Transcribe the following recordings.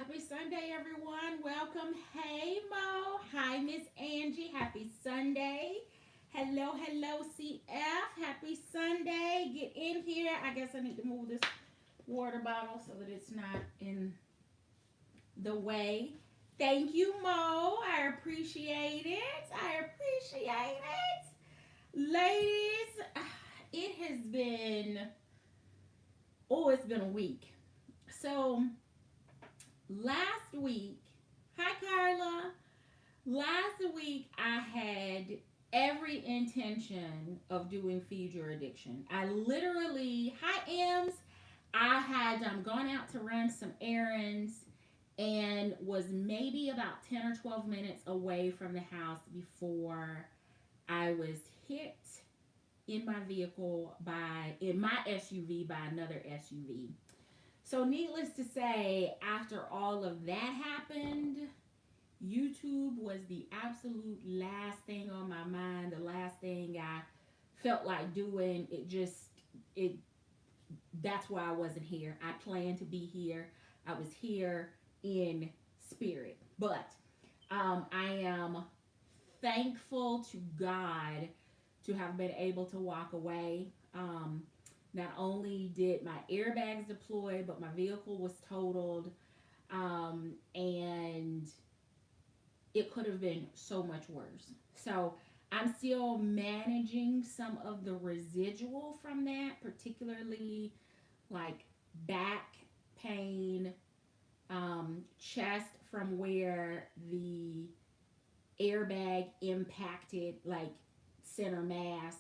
Happy Sunday, everyone. Welcome. Hey, Mo. Hi, Miss Angie. Happy Sunday. Hello, hello, CF. Happy Sunday. Get in here. I guess I need to move this water bottle so that it's not in the way. Thank you, Mo. I appreciate it. I appreciate it. Ladies, it has been, it's been a week. So, last week, hi Carla. Last week I had every intention of doing Feed Your Addiction. I literally, hi Ems, I had gone out to run some errands and was maybe about 10 or 12 minutes away from the house before I was hit in my vehicle in my SUV by another SUV. So, needless to say, after all of that happened, YouTube was the absolute last thing on my mind, the last thing I felt like doing. It, that's why I wasn't here. I planned to be here. I was here in spirit. But I am thankful to God to have been able to walk away. Not only did my airbags deploy, but my vehicle was totaled. And it could have been so much worse. So I'm still managing some of the residual from that, particularly like back pain, chest from where the airbag impacted, like center mass.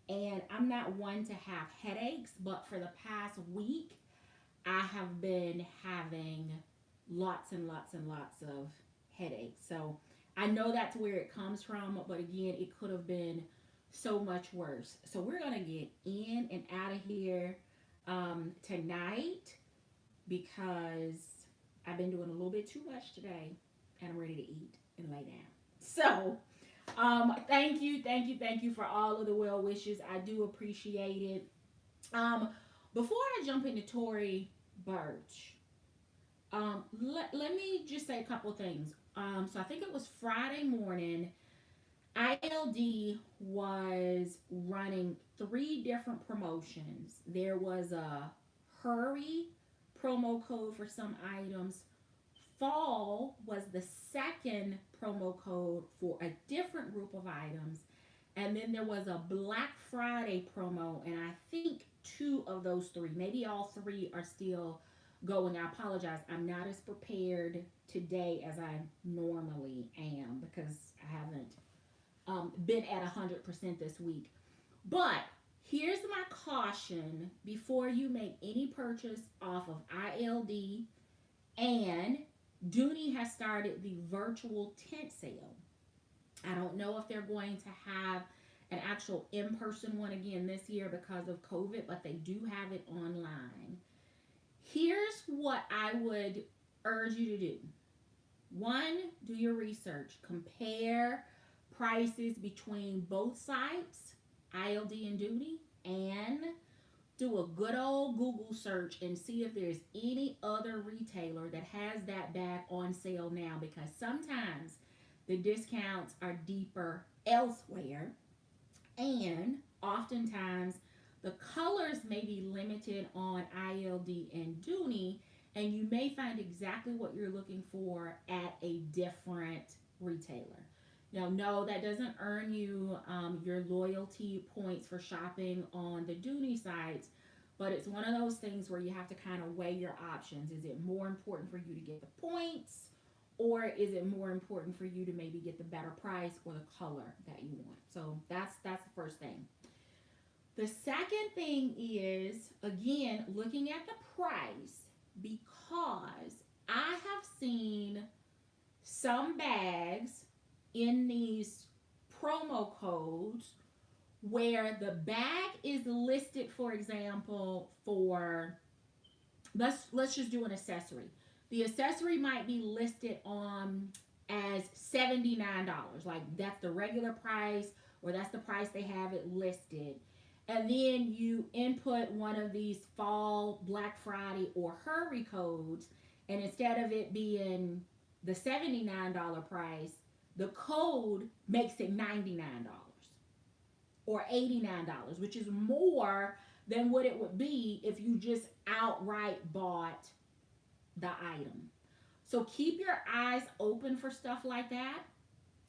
And I'm not one to have headaches, but for the past week, I have been having lots and lots and lots of headaches. So I know that's where it comes from, but again, it could have been so much worse. So we're going to get in and out of here tonight because I've been doing a little bit too much today and I'm ready to eat and lay down. So, thank you for all of the well wishes. I do appreciate it. Before I jump into Tory Burch, let me just say a couple things. So I think it was Friday morning. ILD was running three different promotions. There was a hurry promo code for some items. Fall was the second promo code for a different group of items. And then there was a Black Friday promo, and I think two of those three, maybe all three, are still going. I apologize. I'm not as prepared today as I normally am because I haven't been at 100% this week. But here's my caution before you make any purchase off of ILD, and Dooney has started the virtual tent sale. I don't know if they're going to have an actual in-person one again this year because of COVID, but they do have it online. Here's what I would urge you to do. One, do your research. Compare prices between both sites, ILD and Dooney, and do a good old Google search and see if there's any other retailer that has that bag on sale now, because sometimes the discounts are deeper elsewhere, and oftentimes the colors may be limited on ILD and Dooney, and you may find exactly what you're looking for at a different retailer. Now, no, that doesn't earn you your loyalty points for shopping on the Dooney sites, but it's one of those things where you have to kind of weigh your options. Is it more important for you to get the points, or is it more important for you to maybe get the better price or the color that you want? So that's the first thing. The second thing is, again, looking at the price, because I have seen some bags in these promo codes where the bag is listed, for example, for let's just do an accessory. The accessory might be listed on as $79, like that's the regular price, or that's the price they have it listed. And then you input one of these fall, Black Friday, or hurry codes, And instead of it being the $79 price, the code makes it $99 or $89, which is more than what it would be if you just outright bought the item. So keep your eyes open for stuff like that.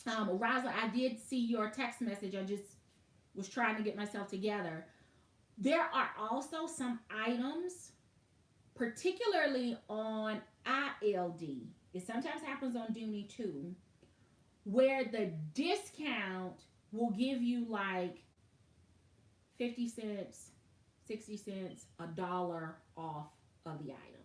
Rosa, I did see your text message. I just was trying to get myself together. There are also some items, particularly on ILD. It sometimes happens on Dooney too, where the discount will give you like 50 cents, 60 cents, $1 off of the item.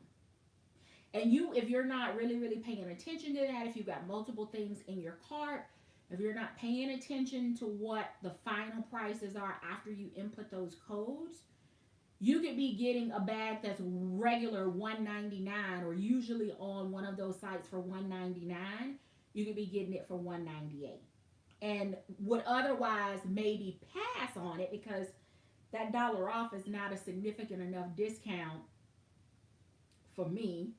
And you, if you're not really paying attention to that, if you've got multiple things in your cart, if you're not paying attention to what the final prices are after you input those codes, you could be getting a bag that's regular $1.99 or usually on one of those sites for $1.99. You could be getting it for $1.98 and would otherwise maybe pass on it because that dollar off is not a significant enough discount for me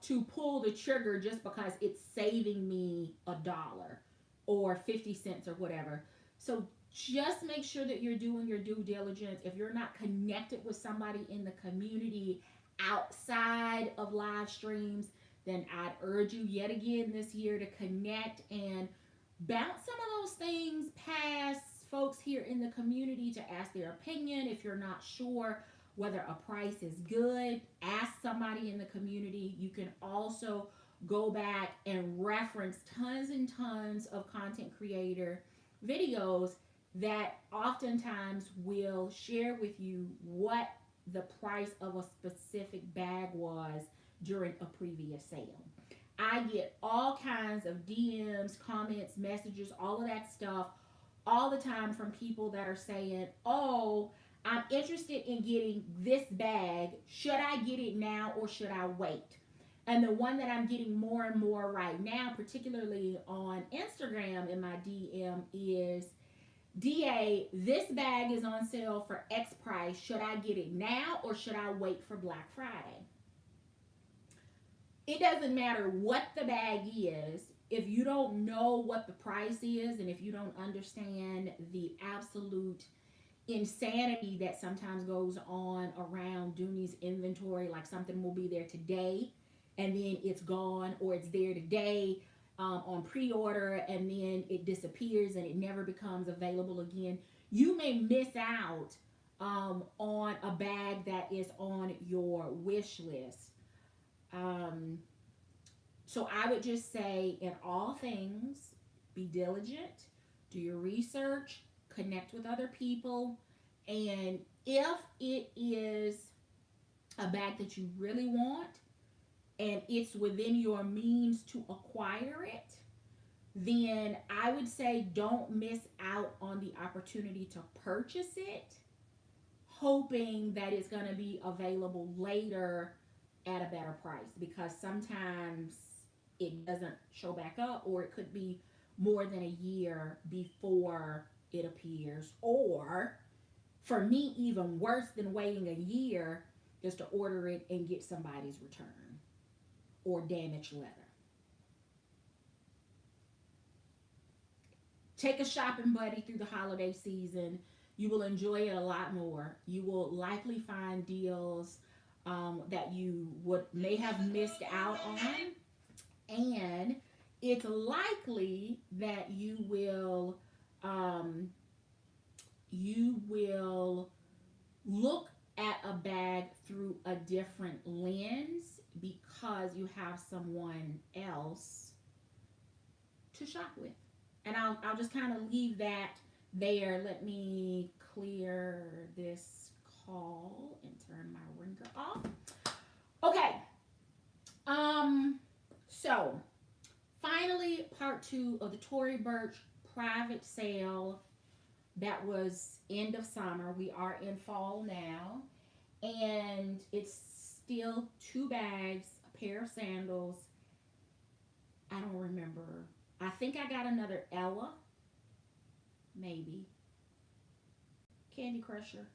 to pull the trigger just because it's saving me $1 or 50 cents or whatever. So just make sure that you're doing your due diligence. If you're not connected with somebody in the community outside of live streams, then I'd urge you yet again this year to connect and bounce some of those things past folks here in the community to ask their opinion. If you're not sure whether a price is good, ask somebody in the community. You can also go back and reference tons and tons of content creator videos that oftentimes will share with you what the price of a specific bag was during a previous sale. I get all kinds of DMs, comments, messages, all of that stuff all the time from people that are saying, oh, I'm interested in getting this bag. Should I get it now or should I wait? And the one that I'm getting more and more right now, particularly on Instagram in my DM, is DA, this bag is on sale for X price. Should I get it now or should I wait for Black Friday? It doesn't matter what the bag is. If you don't know what the price is and if you don't understand the absolute insanity that sometimes goes on around Dooney's inventory, like something will be there today and then it's gone, or it's there today on pre-order and then it disappears and it never becomes available again, you may miss out on a bag that is on your wish list. So I would just say, in all things, be diligent, do your research, connect with other people, and if it is a bag that you really want and it's within your means to acquire it, then I would say don't miss out on the opportunity to purchase it, hoping that it's going to be available later at a better price, because sometimes it doesn't show back up, or it could be more than a year before it appears, or for me, even worse than waiting a year, is to order it and get somebody's return or damaged leather. Take a shopping buddy through the holiday season. You will enjoy it a lot more. You will likely find deals that you may have missed out on, and it's likely that you will look at a bag through a different lens because you have someone else to shop with. And I'll just kind of leave that there. Let me clear this call and turn my ringer off. Okay. So finally, part 2 of the Tory Burch private sale. That was end of summer. We are in fall now. And it's still 2 bags, a pair of sandals. I don't remember. I think I got another Ella. Maybe. Candy Crusher.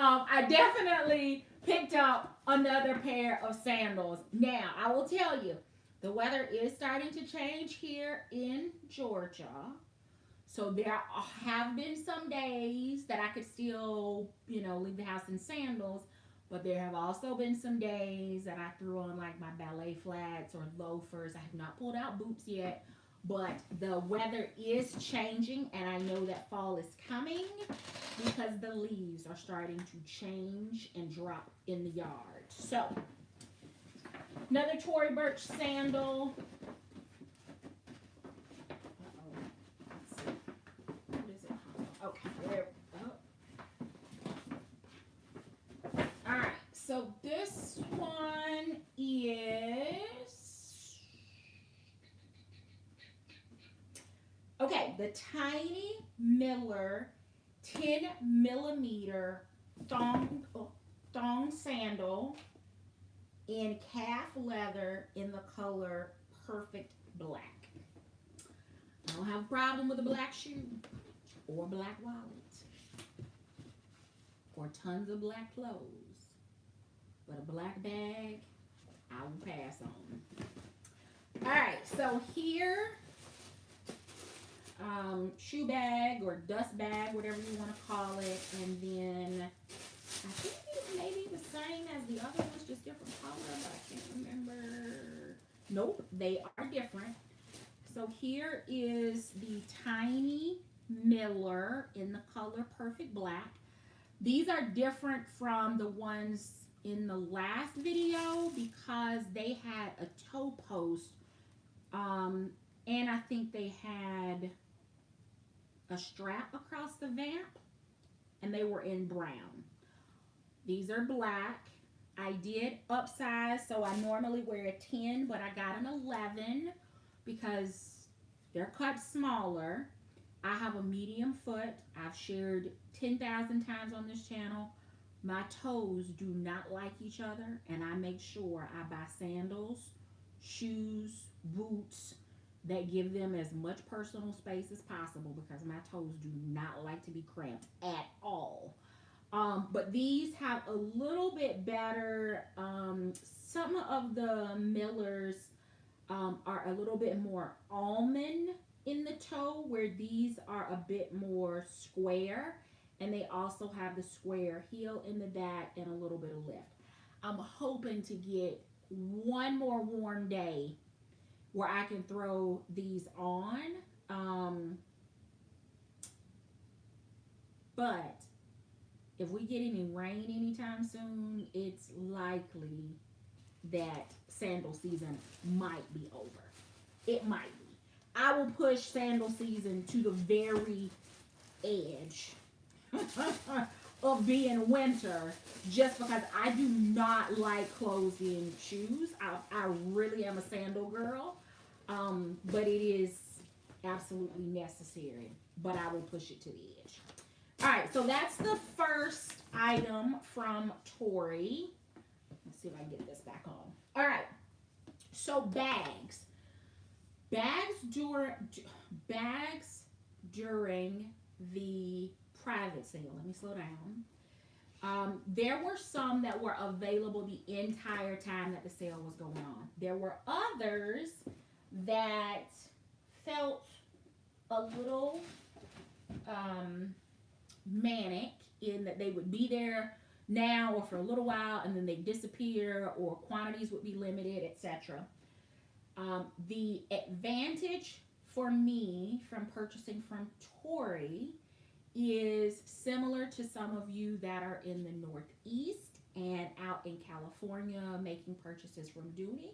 I definitely picked up another pair of sandals. Now, I will tell you, the weather is starting to change here in Georgia. So there have been some days that I could still, leave the house in sandals, but there have also been some days that I threw on like my ballet flats or loafers. I have not pulled out boots yet, but the weather is changing, and I know that fall is coming because the leaves are starting to change and drop in the yard. So, another Tory Burch sandal. Okay, there. All right, so this one is the Tiny Miller 10mm thong sandal in calf leather in the color Perfect Black. I don't have a problem with a black shoe or black wallet or tons of black clothes, but a black bag I will pass on. All right, so here, shoe bag or dust bag, whatever you want to call it, and then I think it's maybe the same as the other ones, just different color, but I can't remember. Nope, they are different. So here is the Tiny Miller in the color Perfect Black. These are different from the ones in the last video because they had a toe post, and I think they had a strap across the vamp, and they were in brown. These are black. I did upsize, so I normally wear a 10, but I got an 11 because they're cut smaller. I have a medium foot. I've shared 10,000 times on this channel. My toes do not like each other, and I make sure I buy sandals, shoes, boots that give them as much personal space as possible because my toes do not like to be cramped at all. But these have a little bit better, some of the Millers are a little bit more almond in the toe, where these are a bit more square, and they also have the square heel in the back and a little bit of lift. I'm hoping to get one more warm day where I can throw these on, but if we get any rain anytime soon, it's likely that sandal season might be over. It might be. I will push sandal season to the very edge of being winter just because I do not like closed-in shoes. I really am a sandal girl, but it is absolutely necessary. But I will push it to the edge. All right, so that's the first item from Tory. Let's see if I can get this back on. All right, so bags. Bags during the private sale. Let me slow down. There were some that were available the entire time that the sale was going on. There were others that felt a little manic in that they would be there now or for a little while and then they disappear, or quantities would be limited, etc. The advantage for me from purchasing from Tory is similar to some of you that are in the Northeast and out in California making purchases from Dooney,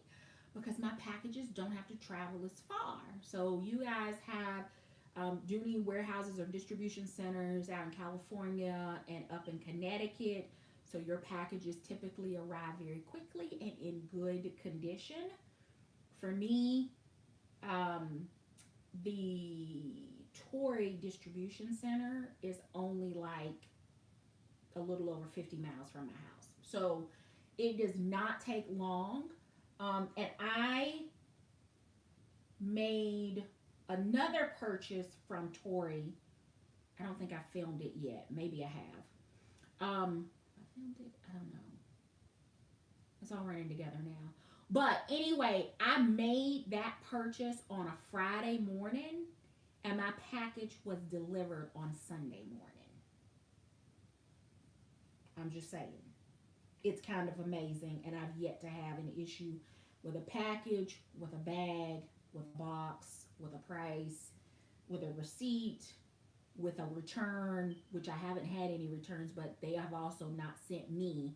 because my packages don't have to travel as far. So you guys have Dooney warehouses or distribution centers out in California and up in Connecticut. So your packages typically arrive very quickly and in good condition. For me, the Tory distribution center is only like a little over 50 miles from my house. So it does not take long. And I made another purchase from Tory. I don't think I filmed it yet. Maybe I have. I filmed it. I don't know. It's all running together now. But anyway, I made that purchase on a Friday morning, and my package was delivered on Sunday morning. I'm just saying. It's kind of amazing, and I've yet to have an issue with a package, with a bag, with a box, with a price, with a receipt, with a return, which I haven't had any returns, but they have also not sent me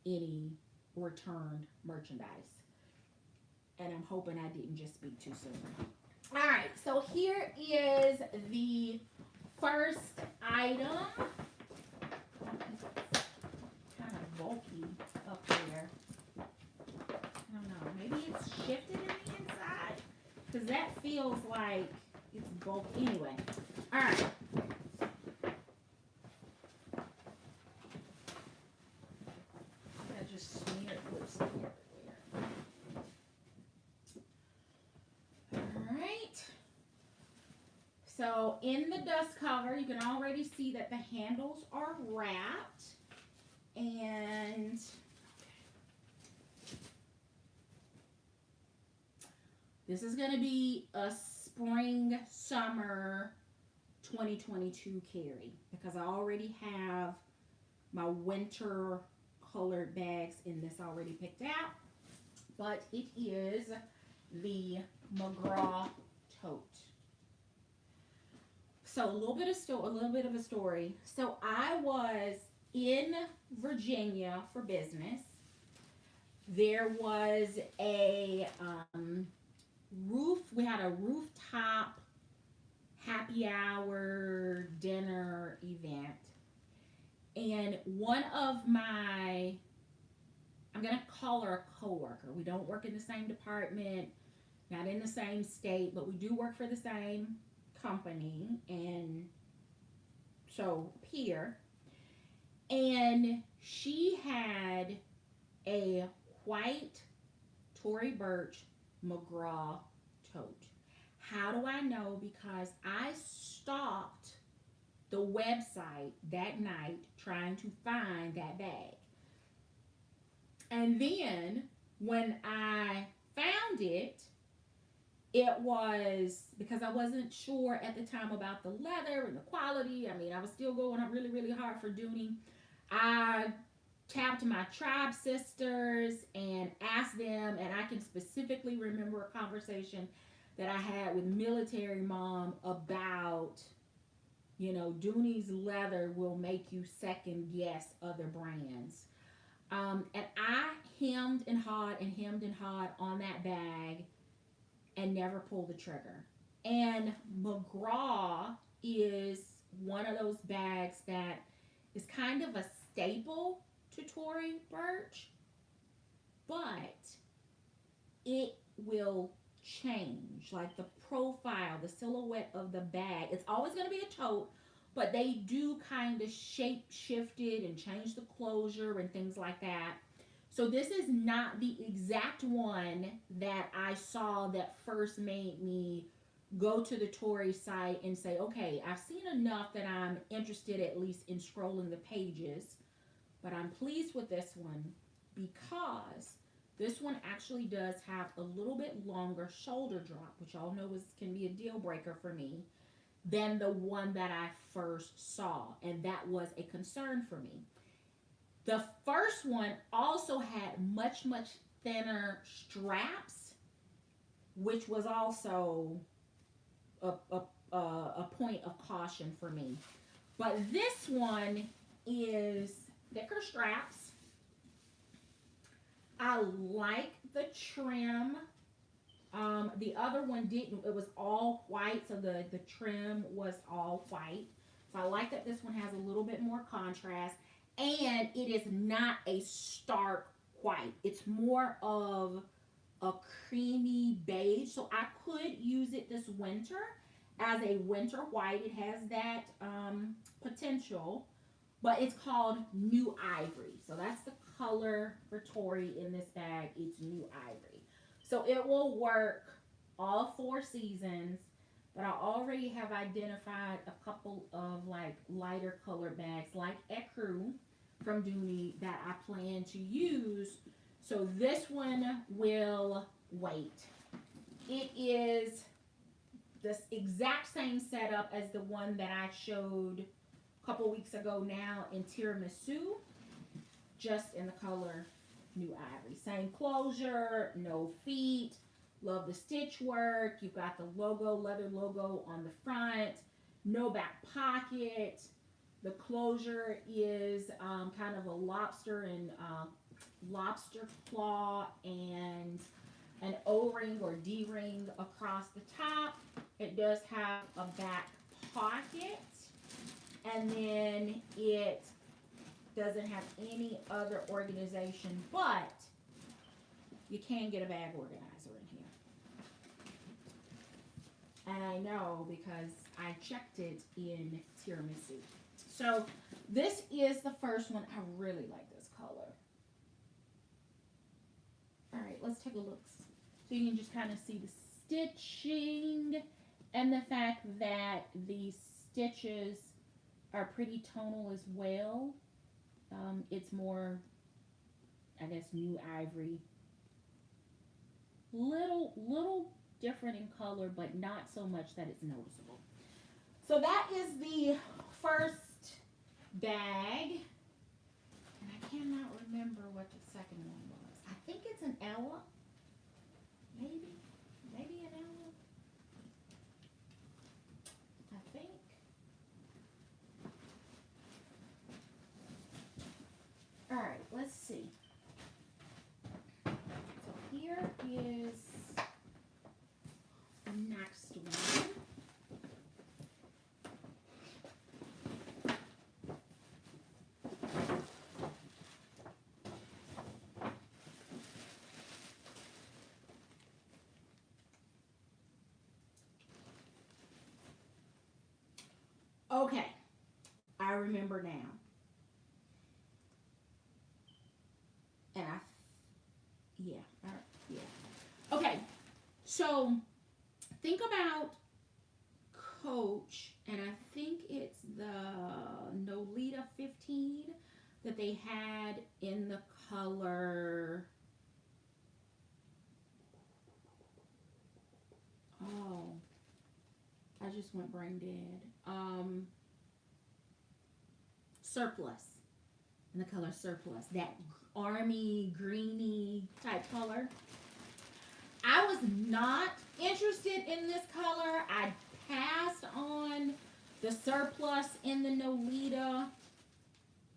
any returned merchandise. And I'm hoping I didn't just speak too soon. All right, so here is the first item. Kind of bulky up there. I don't know. Maybe it's shifted in the inside because that feels like it's bulky. Anyway, all right. I just smeared lipstick everywhere. All right. So in the dust cover, you can already see that the handles are wrapped. And this is going to be a spring, summer 2022 carry because I already have my winter colored bags in this already picked out. But it is the McGraw tote. So a little bit of a story. So I was in Virginia for business. There was a we had a rooftop happy hour dinner event. And one of my, I'm going to call her a coworker. We don't work in the same department, not in the same state, but we do work for the same company. And so peer. And she had a white Tory Burch McGraw tote. How do I know? Because I stalked the website that night trying to find that bag. And then when I found it, it was because I wasn't sure at the time about the leather and the quality. I mean, I was still going up really, really hard for Dooney. I tapped my tribe sisters and asked them, and I can specifically remember a conversation that I had with military mom about, Dooney's leather will make you second guess other brands. And I hemmed and hawed on that bag and never pulled the trigger. And McGraw is one of those bags that is kind of a staple to Tory Burch, but it will change. Like the profile, the silhouette of the bag. It's always going to be a tote, but they do kind of shape shift it and change the closure and things like that. So this is not the exact one that I saw that first made me go to the Tory site and say, okay, I've seen enough that I'm interested at least in scrolling the pages. But I'm pleased with this one because this one actually does have a little bit longer shoulder drop, which y'all know can be a deal breaker for me, than the one that I first saw. And that was a concern for me. The first one also had much, much thinner straps, which was also a point of caution for me. But this one is thicker straps. I like the trim. The other one didn't. It was all white, so the trim was all white. So I like that this one has a little bit more contrast. And it is not a stark white. It's more of a creamy beige. So I could use it this winter as a winter white. It has that potential. But it's called New Ivory. So that's the color for Tory in this bag. It's New Ivory. So it will work all 4 seasons. But I already have identified a couple of like lighter color bags like Ecru, from Dooney that I plan to use. So this one will wait. It is this exact same setup as the one that I showed a couple weeks ago now in tiramisu, just in the color New Ivory. Same closure, no feet. Love the stitch work. You've got the logo, leather logo on the front. No back pocket. The closure is kind of a lobster and lobster claw and an O-ring or D-ring across the top. It does have a back pocket, and then it doesn't have any other organization, but you can get a bag organizer in here. And I know because I checked it in tiramisu. So this is the first one. I really like this color. All right, let's take a look. So you can just kind of see the stitching and the fact that the stitches are pretty tonal as well. It's more, I guess, New Ivory. Little different in color, but not so much that it's noticeable. So that is the first bag. And I cannot remember what the second one was. I think it's an Ella. Maybe an Ella. I think. All right, let's see. So here is the next one. Okay, I remember now. And yeah. Okay, so think about Coach, and I think it's the Nolita 15 that they had in the color. Oh, I just went brain dead. Surplus, in the color Surplus, that army greeny type color. I was not interested in this color. I passed on the Surplus in the Nolita,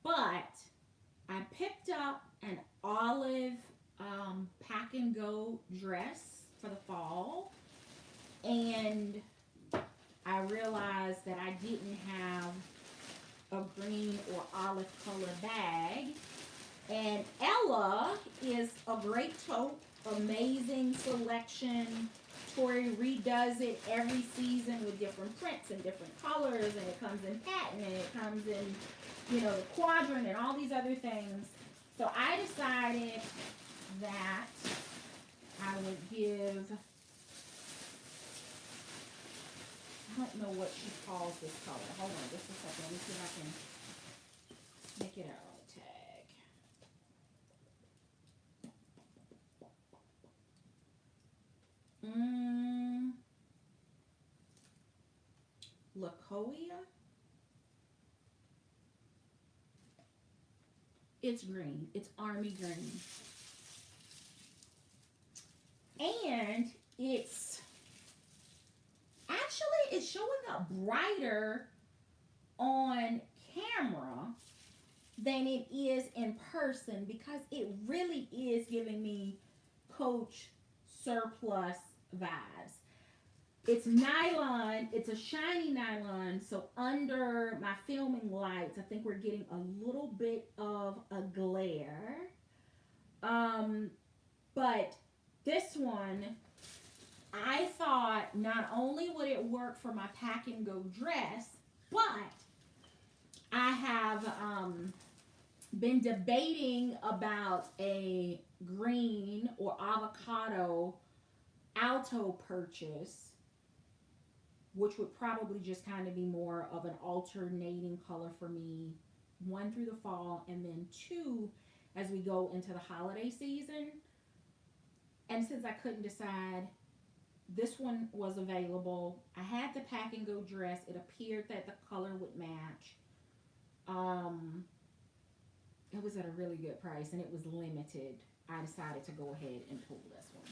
but I picked up an olive pack and go dress for the fall, and I realized that I didn't have a green or olive color bag. And Ella is a great tote, amazing selection. Tory redoes it every season with different prints and different colors, and it comes in patent, and it comes in, the quadrant and all these other things. So I decided that I would give, I don't know what she calls this color. Hold on just a second. Let me see if I can make it out on the tag. Lacoia. It's green. It's army green. And it's showing up brighter on camera than it is in person, because it really is giving me Coach Surplus vibes. It's nylon. It's a shiny nylon, so under my filming lights, I think we're getting a little bit of a glare. But this one, I thought not only would it work for my pack and go dress, but I have been debating about a green or avocado alto purchase, which would probably just kind of be more of an alternating color for me one through the fall, and then two as we go into the holiday season. And since I couldn't decide, this one was available. I had the pack and go dress. It appeared that the color would match. Um, it was at a really good price and it was limited. I decided to go ahead and pull this one.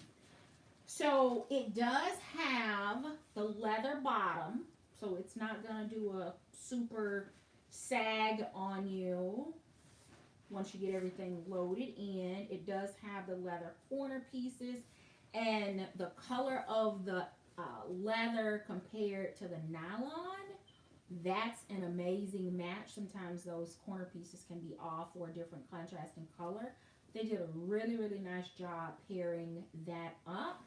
So it does have the leather bottom, so it's not gonna do a super sag on you once you get everything loaded in. It does have the leather corner pieces, and the color of the leather compared to the nylon, that's an amazing match. Sometimes those corner pieces can be off or a different contrasting color. They did a really, really nice job pairing that up.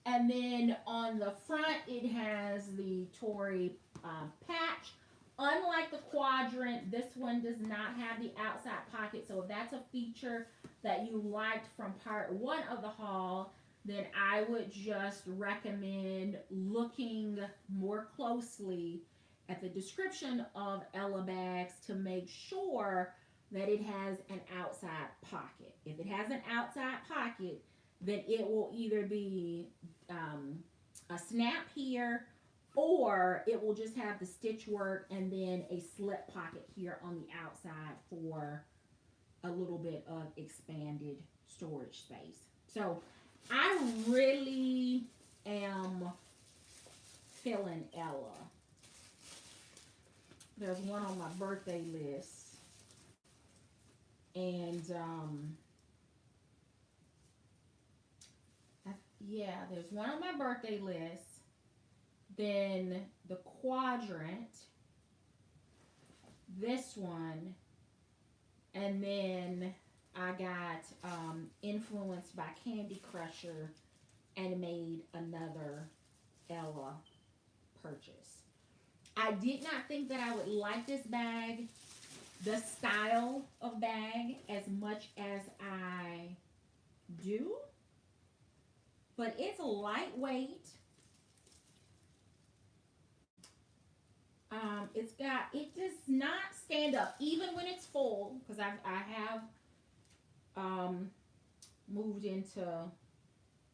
And then on the front, it has the Tory patch. Unlike the quadrant, this one does not have the outside pocket. So if that's a feature that you liked from part one of the haul, then I would just recommend looking more closely at the description of Ella bags to make sure that it has an outside pocket. If it has an outside pocket, then it will either be a snap here, or it will just have the stitch work and then a slip pocket here on the outside for a little bit of expanded storage space. So I really am feeling Ella. There's one on my birthday list, and yeah, there's one on my birthday list. Then the quadrant, this one, and then I got influenced by Candy Crusher and made another Ella purchase. I did not think that I would like this bag, the style of bag, as much as I do, but it's lightweight. It does not stand up even when it's full, because I have moved into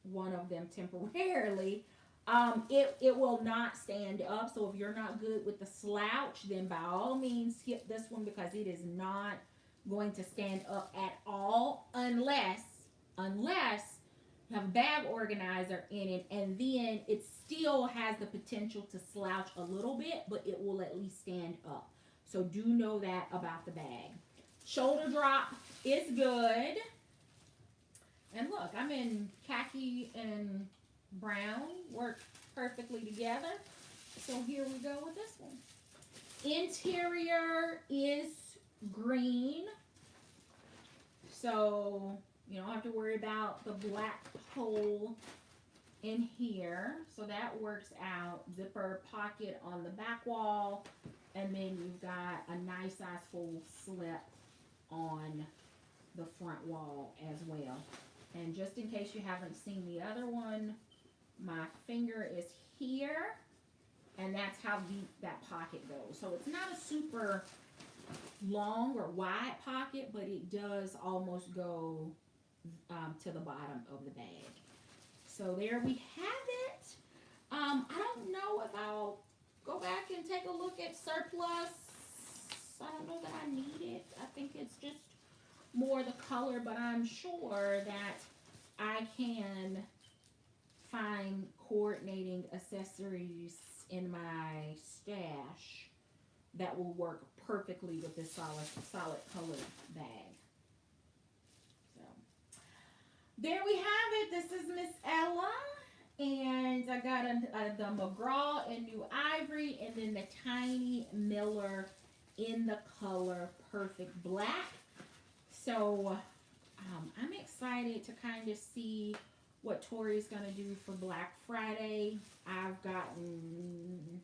one of them temporarily. It will not stand up. So if you're not good with the slouch, then by all means skip this one, because it is not going to stand up at all unless you have a bag organizer in it, and then it still has the potential to slouch a little bit, but it will at least stand up. So do know that about the bag. Shoulder drop is good. And look, I'm in khaki and brown, work perfectly together. So here we go with this one. Interior is green, so you don't have to worry about the black hole in here. So that works out. Zipper pocket on the back wall, and then you've got a nice size full slip on the front wall as well. And just in case you haven't seen the other one, my finger is here, and that's how deep that pocket goes. So it's not a super long or wide pocket, but it does almost go to the bottom of the bag. So there we have it. I don't know if I'll go back and take a look at surplus. I don't know that I need it. I think it's just more the color, but I'm sure that I can find coordinating accessories in my stash that will work perfectly with this solid colored bag. So there we have it. This is Miss Ella, and I got the McGraw in New Ivory, and then the Tiny Miller in the color Perfect Black. So I'm excited to kind of see what Tory's going to do for Black Friday. I've gotten,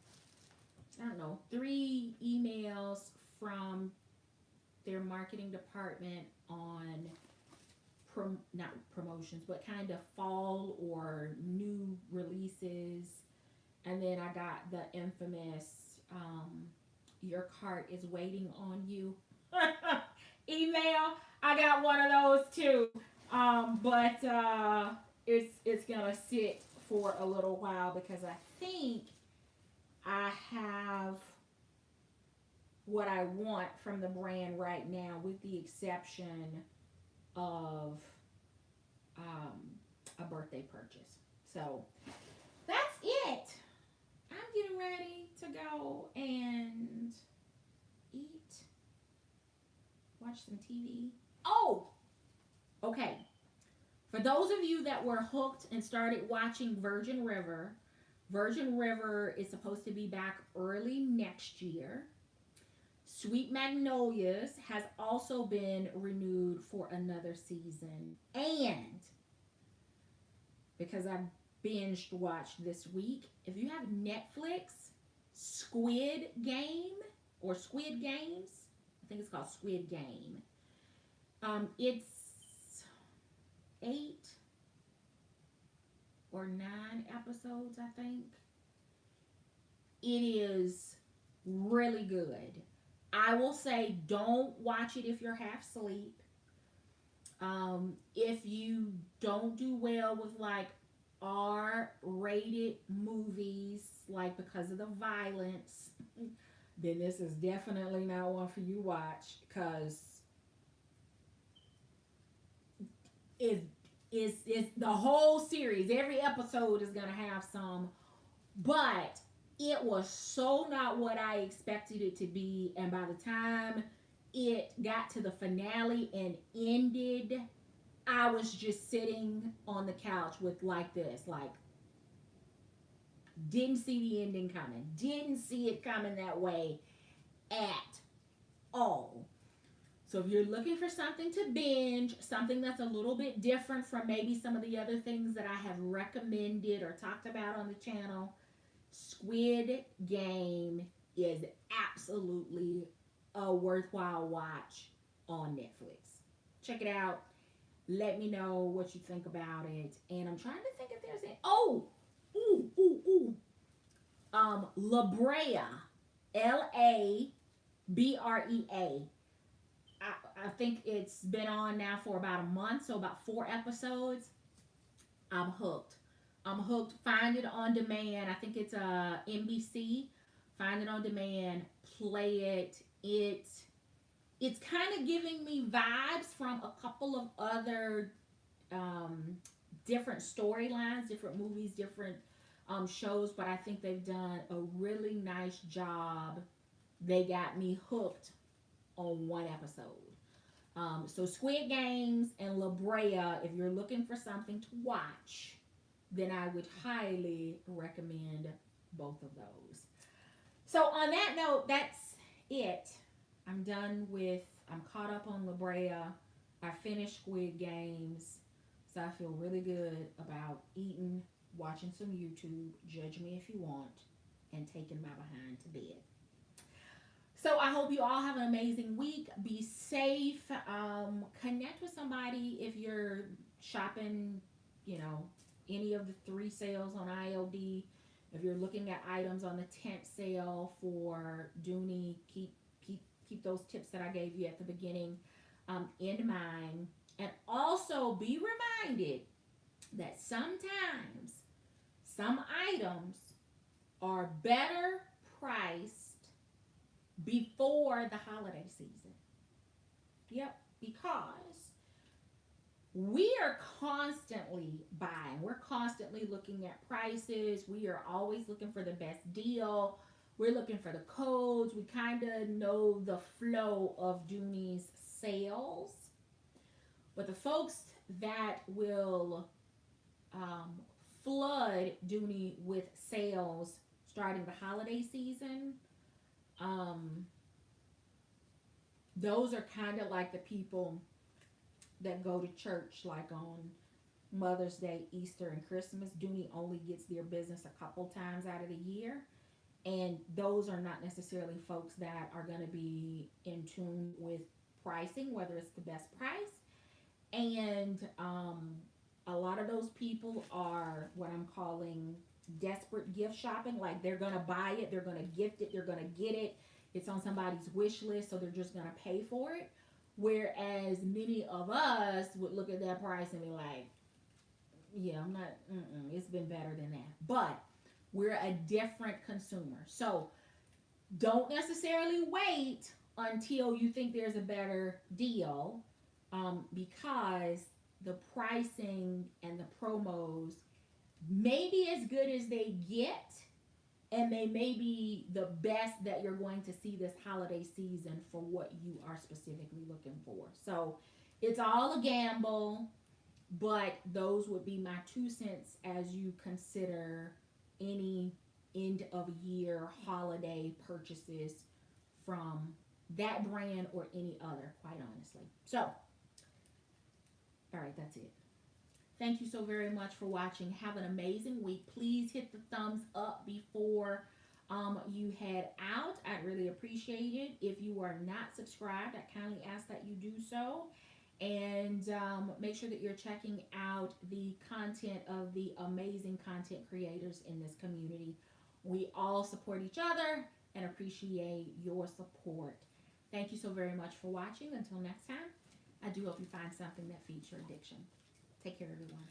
I don't know, 3 emails from their marketing department on not promotions, but kind of fall or new releases. And then I got the infamous, your cart is waiting on you. email. I got one of those too. But it's gonna sit for a little while because I think I have what I want from the brand right now, with the exception of um, a birthday purchase. So that's it. I'm getting ready to go and eat, watch some TV. Oh, okay. For those of you that were hooked and started watching Virgin River is supposed to be back early next year. Sweet Magnolias has also been renewed for another season. And because I binged watched this week, if you have Netflix, Squid Game or Squid Games, I think it's called Squid Game. It's 8 or 9 episodes, I think. It is really good. I will say, don't watch it if you're half asleep. If you don't do well with like R-rated movies, like because of the violence, then this is definitely not one for you to watch, because it's, it's the whole series. Every episode is gonna have some, but it was so not what I expected it to be. And by the time it got to the finale and ended, I was just sitting on the couch with like this, like, didn't see the ending coming, didn't see it coming that way at all. So if you're looking for something to binge, something that's a little bit different from maybe some of the other things that I have recommended or talked about on the channel, Squid Game is absolutely a worthwhile watch on Netflix. Check it out. Let me know what you think about it. And I'm trying to think if there's any. Oh, ooh. La Brea, Labrea. I think it's been on now for about a month, so about 4 episodes. I'm hooked. I'm hooked. Find it on demand. I think it's NBC. Find it on demand. Play it. It's kind of giving me vibes from a couple of other different storylines, different movies, different shows, but I think they've done a really nice job. They got me hooked on one episode. So Squid Games and La Brea, if you're looking for something to watch, then I would highly recommend both of those. So on that note, that's it. I'm caught up on La Brea. I finished Squid Games. So I feel really good about eating, watching some YouTube, judge me if you want, and taking my behind to bed. So I hope you all have an amazing week. Be safe. Connect with somebody if you're shopping, any of the 3 sales on ILD. If you're looking at items on the tent sale for Dooney, keep those tips that I gave you at the beginning in mind. And also be reminded that sometimes some items are better priced before the holiday season. Yep, because we are constantly buying. We're constantly looking at prices. We are always looking for the best deal. We're looking for the codes. We kind of know the flow of Dooney's sales. But the folks that will flood Dooney with sales starting the holiday season, those are kind of like the people that go to church like on Mother's Day, Easter, and Christmas. Dooney only gets their business a couple times out of the year. And those are not necessarily folks that are going to be in tune with pricing, whether it's the best price. And a lot of those people are what I'm calling desperate gift shopping. Like, they're going to buy it, they're going to gift it, they're going to get it. it's on somebody's wish list, so they're just gonna pay for it. Whereas many of us would look at that price and be like, yeah, I'm not, it's been better than that. But we're a different consumer. So don't necessarily wait until you think there's a better deal, because the pricing and the promos may be as good as they get, and they may be the best that you're going to see this holiday season for what you are specifically looking for. So it's all a gamble, but those would be my 2 cents as you consider any end of year holiday purchases from that brand or any other, quite honestly. So, all right, that's it. Thank you so very much for watching. Have an amazing week. Please hit the thumbs up before you head out. I'd really appreciate it. If you are not subscribed, I kindly ask that you do so. And make sure that you're checking out the content of the amazing content creators in this community. We all support each other and appreciate your support. Thank you so very much for watching. Until next time, I do hope you find something that feeds your addiction. Take care, everyone.